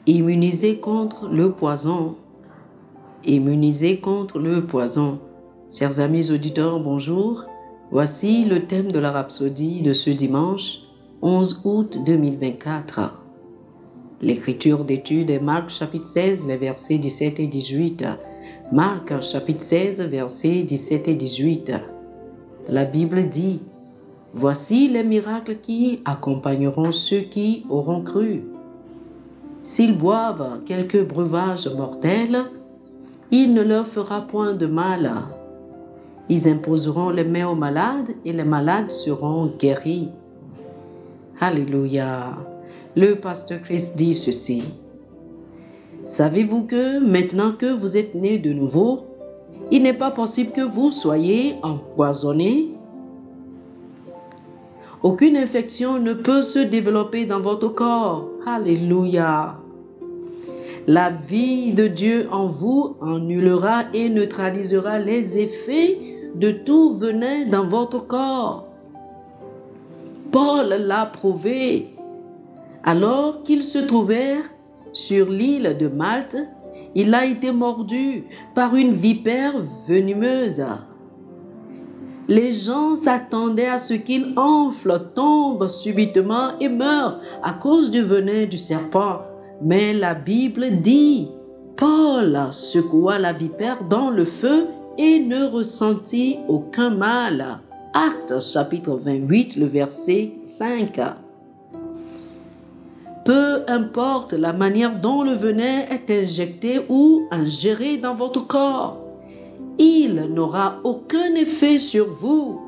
Immunisé contre le poison. Immunisé contre le poison. Chers amis auditeurs, bonjour. Voici le thème de la rhapsodie de ce dimanche, 11 août 2024. L'écriture d'étude est Marc chapitre 16, les versets 17 et 18. Marc chapitre 16, versets 17 et 18. La Bible dit: « Voici les miracles qui accompagneront ceux qui auront cru. S'ils boivent quelques breuvages mortels, il ne leur fera point de mal. Ils imposeront les mains aux malades et les malades seront guéris. » Alléluia. Le pasteur Christ dit ceci: « Savez-vous que maintenant que vous êtes nés de nouveau, il n'est pas possible que vous soyez empoisonnés? Aucune infection ne peut se développer dans votre corps. Alléluia. La vie de Dieu en vous annulera et neutralisera les effets de tout venin dans votre corps. Paul l'a prouvé. Alors qu'ils se trouvèrent sur l'île de Malte, il a été mordu par une vipère venimeuse. Les gens s'attendaient à ce qu'il enfle, tombe subitement et meure à cause du venin du serpent. Mais la Bible dit: Paul secoua la vipère dans le feu et ne ressentit aucun mal. Actes chapitre 28, le verset 5. Peu importe la manière dont le venin est injecté ou ingéré dans votre corps, il n'aura aucun effet sur vous.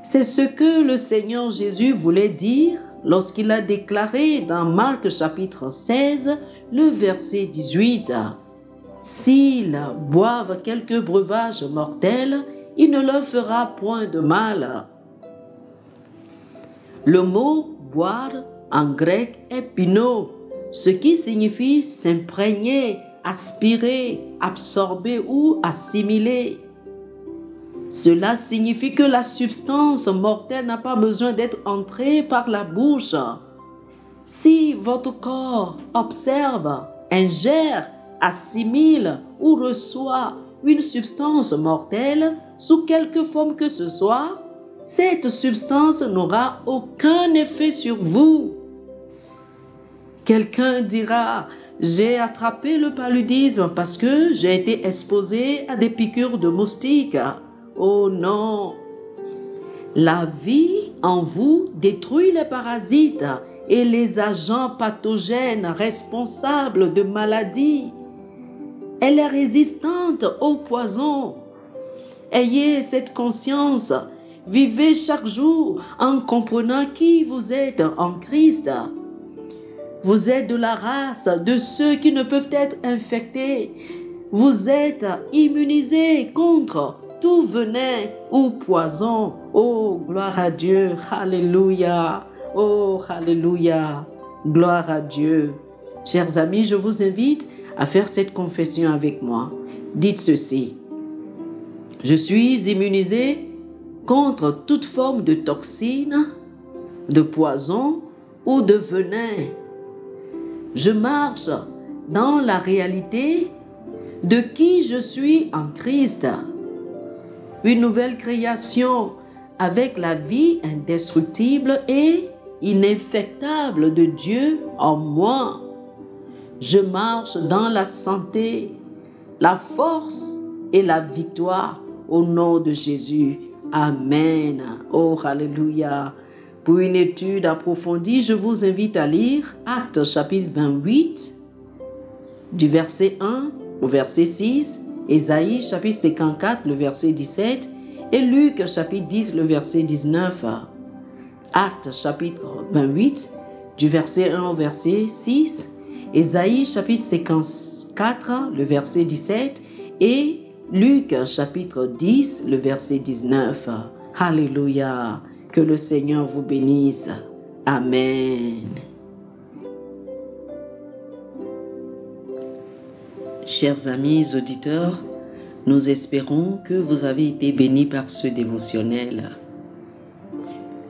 C'est ce que le Seigneur Jésus voulait dire lorsqu'il a déclaré dans Marc chapitre 16, le verset 18. « S'ils boivent quelques breuvages mortels, il ne leur fera point de mal. » Le mot « boire » en grec est pino, ce qui signifie s'imprégner, aspirer, absorber ou assimiler. Cela signifie que la substance mortelle n'a pas besoin d'être entrée par la bouche. Si votre corps observe, ingère, assimile ou reçoit une substance mortelle sous quelque forme que ce soit, cette substance n'aura aucun effet sur vous. Quelqu'un dira: « J'ai attrapé le paludisme parce que j'ai été exposé à des piqûres de moustiques. » Oh non! La vie en vous détruit les parasites et les agents pathogènes responsables de maladies. Elle est résistante au poison. Ayez cette conscience. Vivez chaque jour en comprenant qui vous êtes en Christ. Vous êtes de la race de ceux qui ne peuvent être infectés. Vous êtes immunisés contre tout venin ou poison. Oh, gloire à Dieu. Alléluia. Oh, alléluia. Gloire à Dieu. Chers amis, je vous invite à faire cette confession avec moi. Dites ceci: je suis immunisé contre toute forme de toxine, de poison ou de venin. Je marche dans la réalité de qui je suis en Christ. Une nouvelle création avec la vie indestructible et ininfectable de Dieu en moi. Je marche dans la santé, la force et la victoire au nom de Jésus. Amen. Oh, alléluia. Pour une étude approfondie, je vous invite à lire Actes chapitre 28, du verset 1 au verset 6, Ésaïe chapitre 54, le verset 17, et Luc chapitre 10, le verset 19. Actes chapitre 28, du verset 1 au verset 6, Ésaïe chapitre 54, le verset 17, et Luc chapitre 10, le verset 19. Alléluia. Que le Seigneur vous bénisse. Amen. Chers amis auditeurs, nous espérons que vous avez été bénis par ce dévotionnel.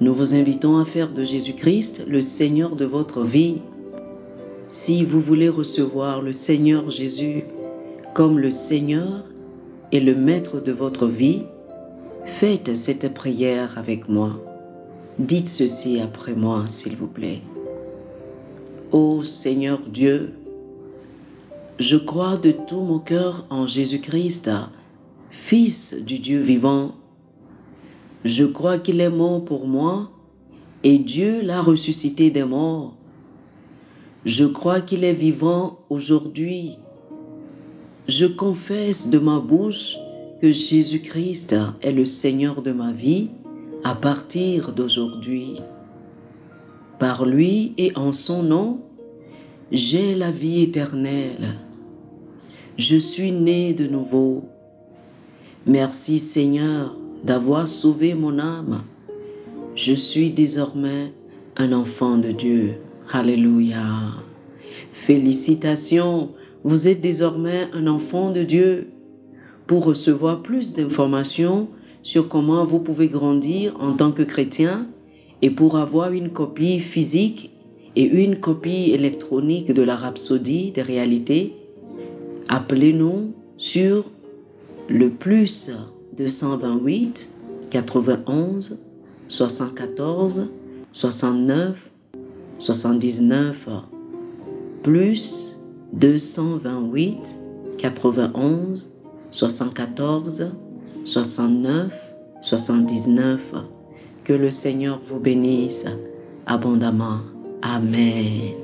Nous vous invitons à faire de Jésus-Christ le Seigneur de votre vie. Si vous voulez recevoir le Seigneur Jésus comme le Seigneur et le Maître de votre vie, faites cette prière avec moi. Dites ceci après moi, s'il vous plaît. Ô Seigneur Dieu, je crois de tout mon cœur en Jésus-Christ, Fils du Dieu vivant. Je crois qu'il est mort pour moi et Dieu l'a ressuscité des morts. Je crois qu'il est vivant aujourd'hui. Je confesse de ma bouche que Jésus-Christ est le Seigneur de ma vie à partir d'aujourd'hui. Par lui et en son nom, j'ai la vie éternelle. Je suis né de nouveau. Merci Seigneur d'avoir sauvé mon âme. Je suis désormais un enfant de Dieu. Alléluia. Félicitations, vous êtes désormais un enfant de Dieu. Pour recevoir plus d'informations sur comment vous pouvez grandir en tant que chrétien et pour avoir une copie physique et une copie électronique de la Rhapsodie des réalités, appelez-nous sur le plus 228 91 74 69 79 plus 228 91 74 69 79. Que le Seigneur vous bénisse abondamment. Amen.